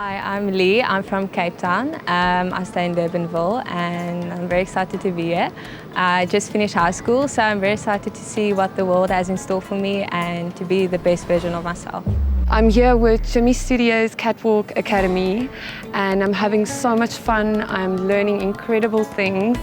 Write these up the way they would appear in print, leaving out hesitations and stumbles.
Hi, I'm Lee. I'm from Cape Town. I stay in Durbanville and I'm very excited to be here. I just finished high school, so I'm very excited to see what the world has in store for me and to be the best version of myself. I'm here with JIMISTERIO's Catwalk Academy and I'm having so much fun. I'm learning incredible things.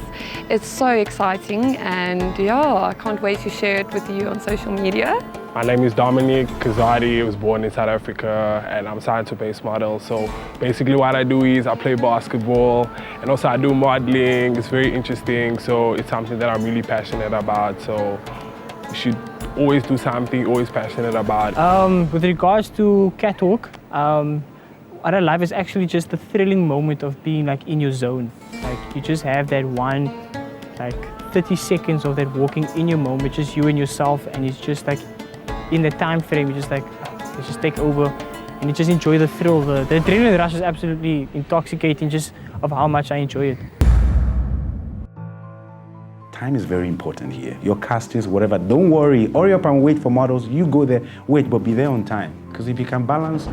It's so exciting and yeah, I can't wait to share it with you on social media. My name is Dominic Kazadi. I was born in South Africa and I'm a science-based model. So basically what I do is I play basketball and also I do modeling. It's very interesting. So it's something that I'm really passionate about. So you should always do something you're always passionate about. With regards to catwalk, what I love is actually just the thrilling moment of being like in your zone. Like you just have that one, like 30 seconds of that walking in your moment, just you and yourself, and it's just like in the time frame, you just like, you just take over and you just enjoy the thrill. The adrenaline rush is absolutely intoxicating just of how much I enjoy it. Time is very important here. Your castings, whatever, don't worry. Hurry up and wait for models. You go there, wait, but be there on time. Because if you can balance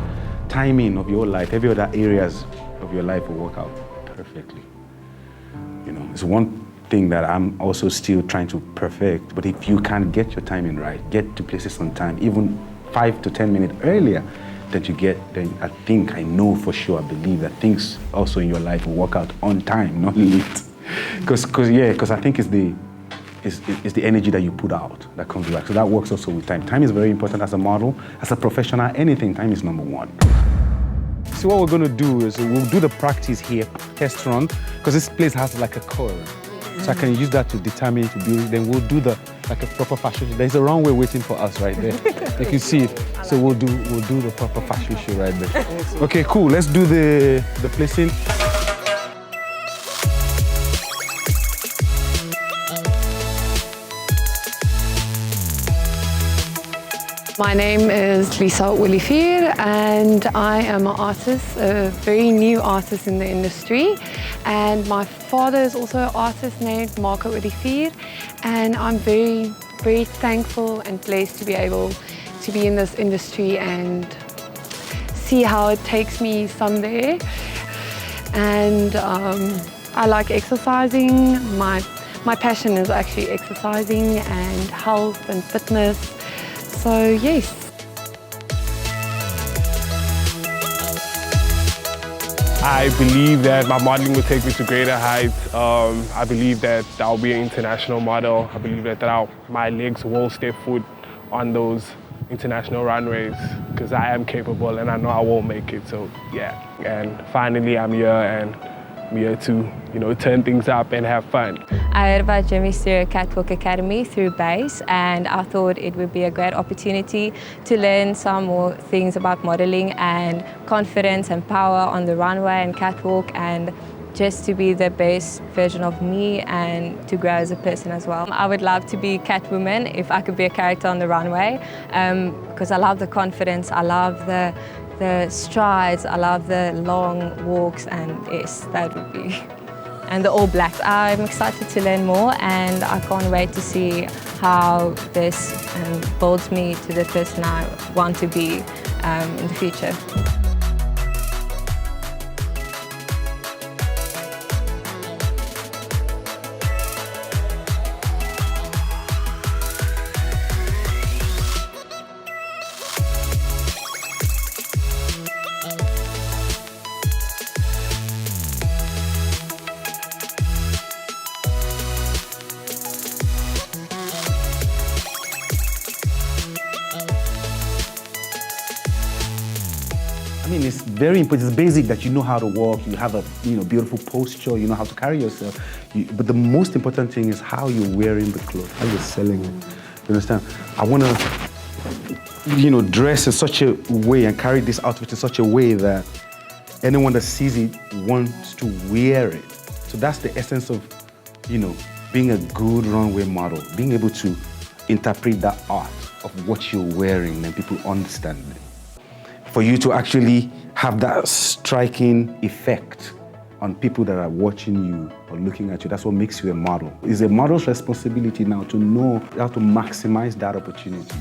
timing of your life, every other areas of your life will work out perfectly. You know, it's one thing that I'm also still trying to perfect, but if you can get your timing right, get to places on time, even 5 to 10 minutes earlier than you get, then I know for sure, I believe that things also in your life will work out on time, not late. Because I think it's the energy that you put out that comes back. So that works also with time. Time is very important as a model, as a professional, anything, time is number one. So what we're going to do is we'll do the practice here, test run, because this place has like a curve. So I can use that to determine, to build, then we'll do like a proper fashion show. There's a runway waiting for us right there. You can see it. So we'll do the proper fashion show right there. Okay, cool. Let's do the placing. My name is Lisa Olivier and I am an artist, a very new artist in the industry. And my father is also an artist named Marco Olivier. And I'm very, very thankful and blessed to be able to be in this industry and see how it takes me someday. And I like exercising. My passion is actually exercising and health and fitness. So, yes. I believe that my modeling will take me to greater heights. I believe that I'll be an international model. I believe that my legs will step foot on those international runways because I am capable and I know I will make it. So, yeah. And finally, I'm here and I'm here to, turn things up and have fun. I heard about JIMISTERIO Catwalk Academy through BASE and I thought it would be a great opportunity to learn some more things about modeling and confidence and power on the runway and catwalk and just to be the best version of me and to grow as a person as well. I would love to be Catwoman if I could be a character on the runway because I love the confidence, I love the strides, I love the long walks, and yes, that would be. And the all blacks. I'm excited to learn more and I can't wait to see how this builds me to the person I want to be in the future. I mean, it's very important. It's basic that you know how to walk, you have a beautiful posture, you know how to carry yourself. But the most important thing is how you're wearing the clothes, how you're selling it. You understand? I want to, dress in such a way and carry this outfit in such a way that anyone that sees it wants to wear it. So that's the essence of, being a good runway model, being able to interpret that art of what you're wearing and people understand it. For you to actually have that striking effect on people that are watching you or looking at you, that's what makes you a model. It's a model's responsibility now to know how to maximize that opportunity.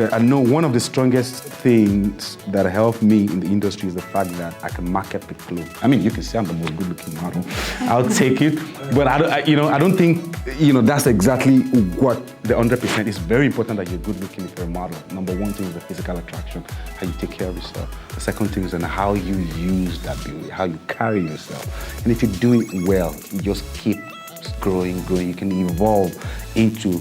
I know one of the strongest things that helped me in the industry is the fact that I can market the clothes. I mean, you can say I'm the most good-looking model. I'll take it, but I don't think that's exactly what the 100% is. Very important that you're good-looking if you're a model. Number one thing is the physical attraction, how you take care of yourself. The second thing is how you use that beauty, how you carry yourself. And if you do it well, you just keep growing. You can evolve into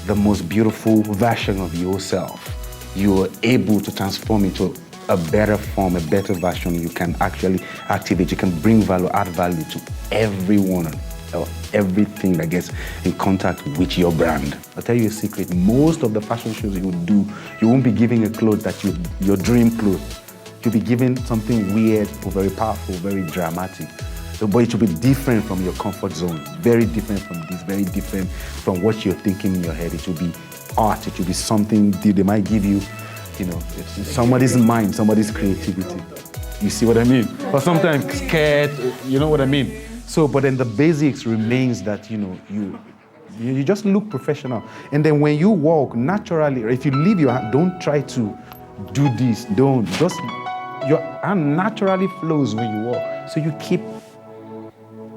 the most beautiful version of yourself. You're able to transform into a better form, a better version. You can actually activate, you can bring value, add value to everyone or everything that gets in contact with your brand. I'll tell you a secret, most of the fashion shows you would do, you won't be giving a clothes that your dream clothes. You'll be giving something weird or very powerful, very dramatic. But it should be different from your comfort zone, very different from this, very different from what you're thinking in your head. It should be art, it should be something they might give you, it's somebody's mind, somebody's creativity. You see what I mean? Or sometimes scared, you know what I mean? So, but then the basics remains that, you just look professional. And then when you walk, naturally, or if you leave your hand, don't try to do this, don't. Just, your hand naturally flows when you walk. So you keep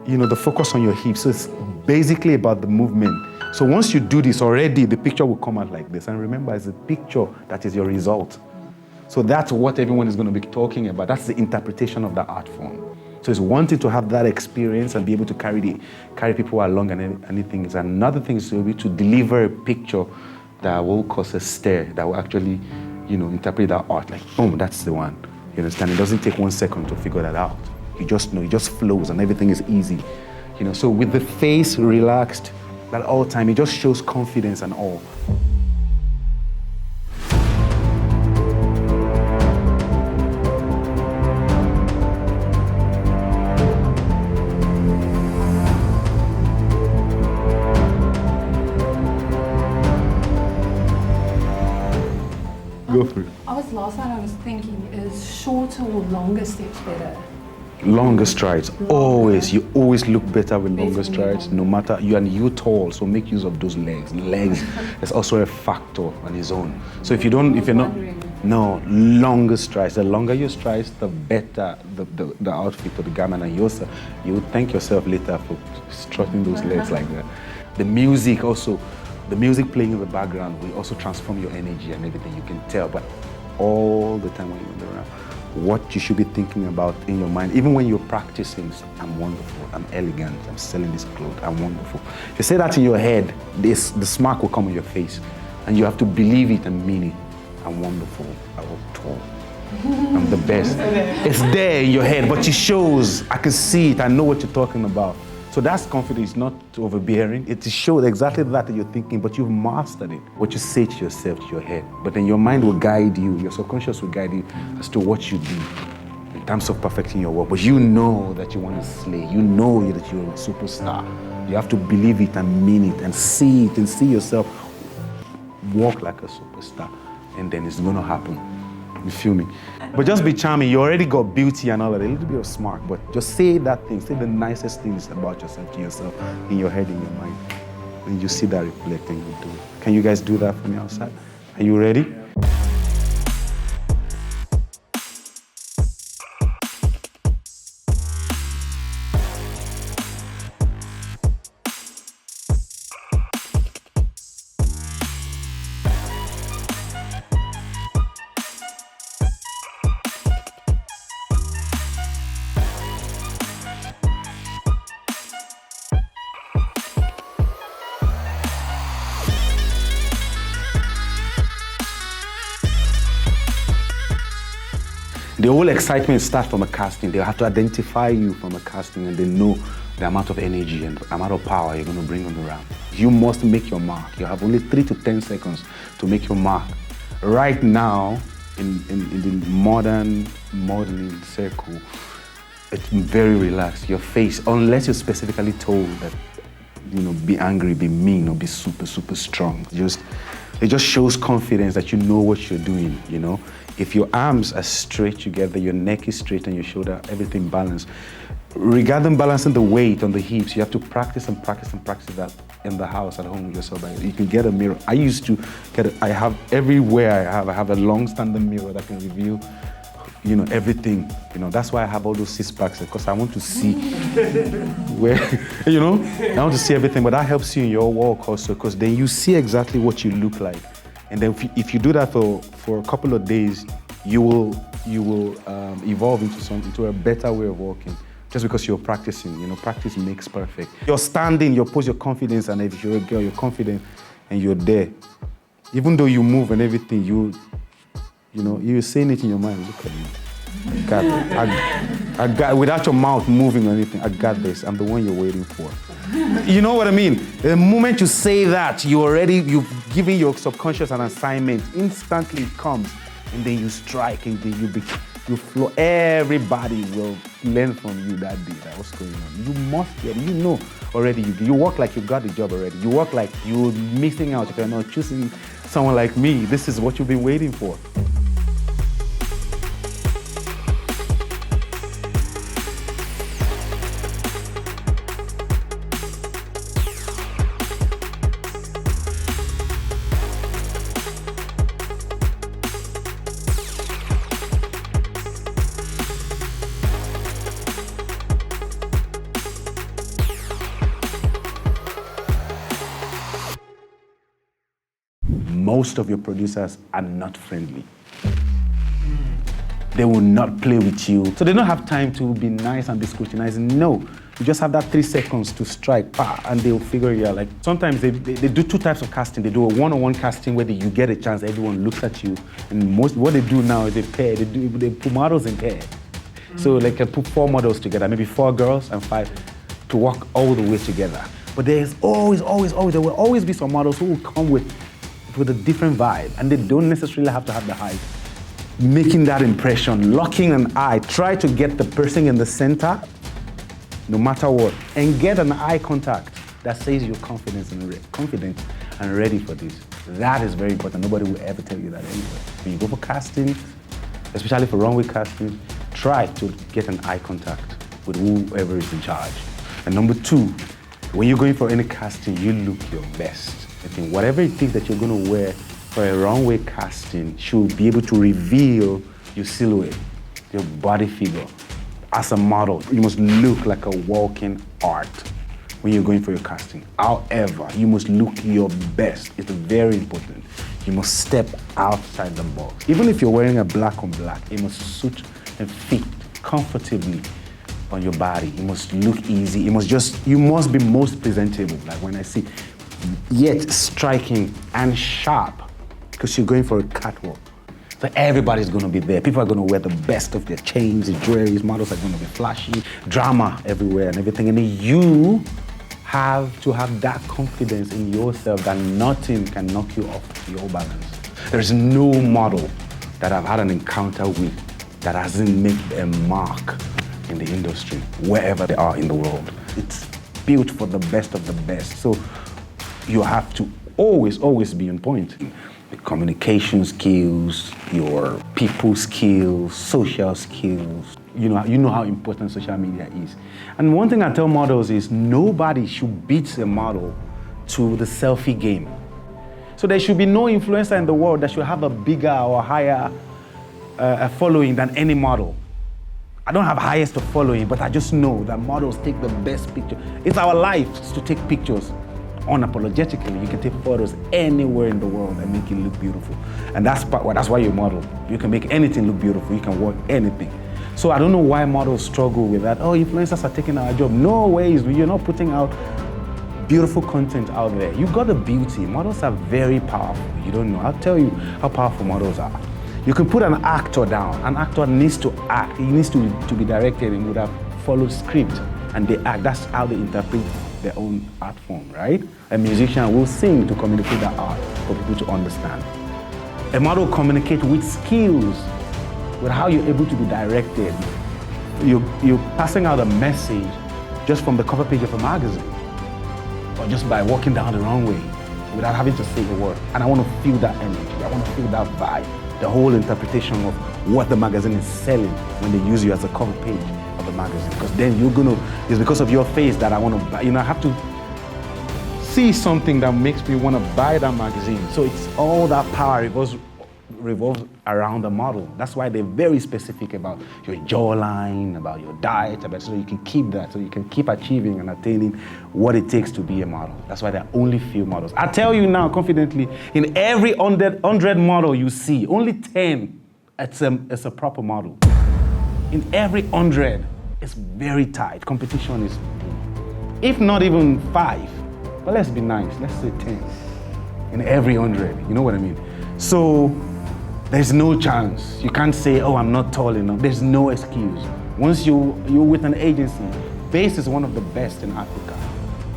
the focus on your hips. So it's basically about the movement. So once you do this already, the picture will come out like this. And remember, it's a picture that is your result. So that's what everyone is going to be talking about. That's the interpretation of the art form. So it's wanting to have that experience and be able to carry people along and anything. It's another thing is to be able to deliver a picture that will cause a stare, that will actually, interpret that art. Like, boom, that's the one. You understand? It doesn't take 1 second to figure that out. You just know, it just flows and everything is easy. So with the face relaxed at all time, it just shows confidence and all. Go for it. Last night I was thinking, is shorter or longer steps better? Longer strides, always. You always look better with longer strides, no matter, you're tall, so make use of those legs. Legs is also a factor on its own. So if you're not, no, longer strides. The longer your strides, the better the outfit or the garment, and yourself, you would thank yourself later for strutting those legs like that. The music also, the music playing in the background will also transform your energy and everything, you can tell, but all the time when you're around. What you should be thinking about in your mind, even when you're practicing, I'm wonderful, I'm elegant, I'm selling this clothes, I'm wonderful. If you say that in your head, the smirk will come on your face, and you have to believe it and mean it. I'm wonderful, I walk tall, I'm the best. It's there in your head, but it shows, I can see it, I know what you're talking about. So that's confidence, not overbearing. It shows exactly that you're thinking, but you've mastered it. What you say to yourself, to your head. But then your mind will guide you, your subconscious will guide you as to what you do in terms of perfecting your work. But you know that you want to slay. You know that you're a superstar. You have to believe it and mean it and see it and see yourself walk like a superstar. And then it's going to happen. You feel me? But just be charming. You already got beauty and all that, a little bit of smart, but just say that thing, say the nicest things about yourself to yourself in your head, in your mind. And you see that reflecting, you do it. Can you guys do that from the outside? Are you ready? The whole excitement starts from a casting. They have to identify you from a casting, and they know the amount of energy and the amount of power you're going to bring on the ramp. You must make your mark. You have only 3 to 10 seconds to make your mark. Right now, in the modern modeling circle, it's very relaxed. Your face, unless you're specifically told that, be angry, be mean, or be super, super strong. It just shows confidence that you know what you're doing, If your arms are straight together, your neck is straight and your shoulder, everything balanced, Regarding balancing the weight on the hips, you have to practice and practice and practice that in the house at home with yourself. You can get a mirror. I used to get it. I have everywhere I have a long-standing mirror that can reveal, you know, everything. You know, that's why I have all those 6 packs, because I want to see where, you know, I want to see everything. But that helps you in your walk also, because then you see exactly what you look like. And then if you do that for a couple of days, you will evolve into a better way of walking. Just because you're practicing, you know, practice makes perfect. You're standing, you pose your confidence, and if you're a girl, you're confident and you're there. Even though you move and everything, you know, you're saying it in your mind, look at me. I got, without your mouth moving or anything, I got this. I'm the one you're waiting for. You know what I mean? The moment you say that, you've given your subconscious an assignment. Instantly it comes, and then you strike, and then you flow. Everybody will learn from you that day, that what's going on. You must get it. You know already. You work like you got the job already. You work like you're missing out if you're not choosing someone like me. This is what you've been waiting for. Most of your producers are not friendly. They will not play with you. So they don't have time to be nice and be scrutinizing. No, you just have that 3 seconds to strike, and they'll figure it out. Like sometimes they do 2 types of casting. They do a one-on-one casting where you get a chance, everyone looks at you. And what they do now is they put models in pair. So they can put 4 models together, maybe 4 girls and 5 to walk all the way together. But there's there will always be some models who will come with a different vibe, and they don't necessarily have to have the height. Making that impression, locking an eye, try to get the person in the center, no matter what, and get an eye contact that says you're confident and ready for this. That is very important. Nobody will ever tell you that anyway. When you go for casting, especially for runway casting, try to get an eye contact with whoever is in charge. And number 2, when you're going for any casting, you look your best. I think whatever it is that you're going to wear for a runway casting should be able to reveal your silhouette, your body figure. As a model, you must look like a walking art when you're going for your casting. However, you must look your best. It's very important. You must step outside the box. Even if you're wearing a black on black, it must suit and fit comfortably on your body. It must look easy. You must be most presentable. Like when I see, yet striking and sharp, because you're going for a catwalk. So everybody's going to be there. People are going to wear the best of their chains, their jewelry. Models are going to be flashy, drama everywhere and everything. And then you have to have that confidence in yourself that nothing can knock you off your balance. There's no model that I've had an encounter with that hasn't made a mark in the industry, wherever they are in the world. It's built for the best of the best. So you have to always be on point. The communication skills, your people skills, social skills. You know how important social media is. And one thing I tell models is nobody should beat a model to the selfie game. So there should be no influencer in the world that should have a bigger or higher following than any model. I don't have highest of following, but I just know that models take the best picture. It's our life to take pictures. Unapologetically, you can take photos anywhere in the world and make it look beautiful. And that's why you model. You can make anything look beautiful. You can work anything. So I don't know why models struggle with that. Oh, influencers are taking our job. No ways. You're not putting out beautiful content out there. You got the beauty. Models are very powerful. You don't know. I'll tell you how powerful models are. You can put an actor down. An actor needs to act. He needs to be directed and would have followed script. And they act. That's how they interpret their own art form, right? A musician will sing to communicate that art for people to understand. A model communicates with skills, with how you're able to be directed. You're passing out a message just from the cover page of a magazine, or just by walking down the runway without having to say a word. And I want to feel that energy. I want to feel that vibe, the whole interpretation of what the magazine is selling when they use you as a cover page of the magazine, because then it's because of your face that I want to buy. I have to see something that makes me want to buy that magazine. So it's all that power revolves around the model. That's why they're very specific about your jawline, about your diet, so you can keep that, so you can keep achieving and attaining what it takes to be a model. That's why there are only few models. I tell you now confidently, in every 100 model you see, only 10, it's a proper model. In every 100, it's very tight. Competition is, if not even 5, but let's be nice, let's say 10. In every 100, you know what I mean? So, there's no chance. You can't say, oh, I'm not tall enough. There's no excuse. Once you're with an agency, Base is one of the best in Africa.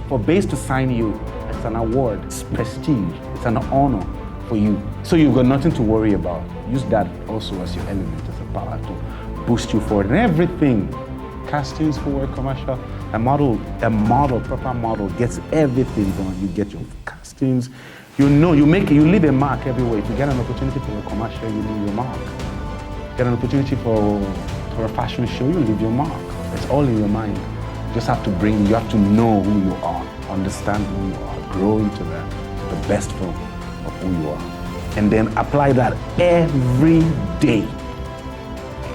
For Base to sign you, it's an award, it's prestige, it's an honor for you. So you've got nothing to worry about. Use that also as your element, as a power to boost you forward. And everything, castings, forward, commercial, a proper model gets everything done. You get your castings, you leave a mark everywhere. If you get an opportunity for a commercial, you leave your mark. Get an opportunity for a fashion show, you leave your mark. It's all in your mind. You just have to you have to know who you are, understand who you are, grow into that, to the best form of who you are. And then apply that every day.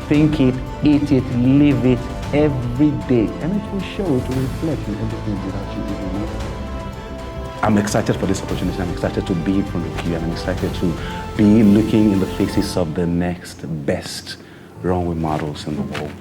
Think it, eat it, live it every day. And it will show, it will reflect in everything without you even know. I'm excited for this opportunity. I'm excited to be in front of you, and I'm excited to be looking in the faces of the next best runway models in the world.